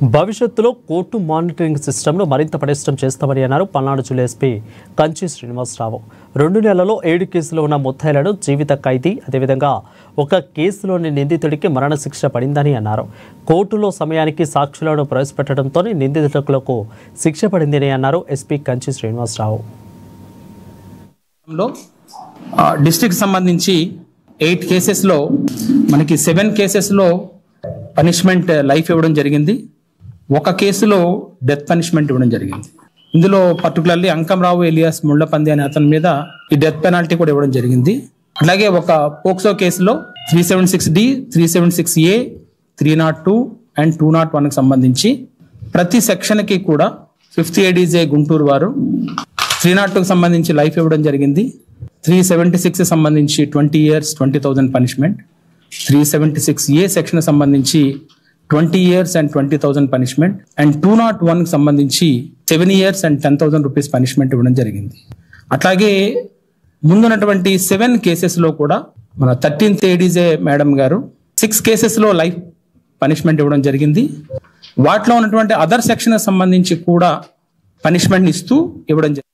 భవిష్యత్తులో court monitoring సిస్టమ్ను మరింత పటిష్టం చేస్తామని అన్నారు పల్నాడు జిల్లా ఎస్పీ కంచి శ్రీనివాసరావు. 2 నెలల్లో 7 కేసులు ఉన్న ముద్దాయిలను జీవిత ఖైదీ, అదేవిధంగా ఒక కేసులోని నిందితుడికి మరణశిక్ష పడిందని అన్నారు. కోర్టులో సమయానికి సాక్షులను ప్రవేశపెట్టడంతో నిందితులకు శిక్ష పడిందని అన్నారు ఎస్పీ కంచి శ్రీనివాసరావు. డిస్ట్రిక్ట్ సంబంధించి 8 కేసెస్లో మనకి 7 కేసెస్లో పనిష్మెంట్ లైఫ్ ఇవ్వడం జరిగింది. ఒక కేసులో డెత్ పనిష్మెంట్ ఇవ్వడం జరిగింది. ఇందులో పర్టికులర్లీ అంకంరావు ఎలియాస్ ముళ్లపంది అనే అతని మీద ఈ డెత్ పెనాల్టీ కూడా ఇవ్వడం జరిగింది. అలాగే ఒక పోక్సో కేసులో 376D, 376A, 302 అండ్ 201కి సంబంధించి ప్రతి సెక్షన్కి కూడా 5th ADJ గుంటూరు వారు 302కి సంబంధించి లైఫ్ ఇవ్వడం జరిగింది. 376 సంబంధించి 20 years 20,000 పనిష్మెంట్, 376A సెక్షన్ సంబంధించి 20 years and 20,000 పనిష్మెంట్ అండ్ 201కి సంబంధించి 7 years and 10,000 రూపీస్ పనిష్మెంట్ ఇవ్వడం జరిగింది. అట్లాగే ముందున్నటువంటి 7 కేసెస్లో కూడా మన 13th ADJ మేడం గారు 6 కేసెస్లో లైఫ్ పనిష్మెంట్ ఇవ్వడం జరిగింది. వాటిలో ఉన్నటువంటి అదర్ సెక్షన్ సంబంధించి కూడా పనిష్మెంట్ ఇస్తూ ఇవ్వడం జరిగింది.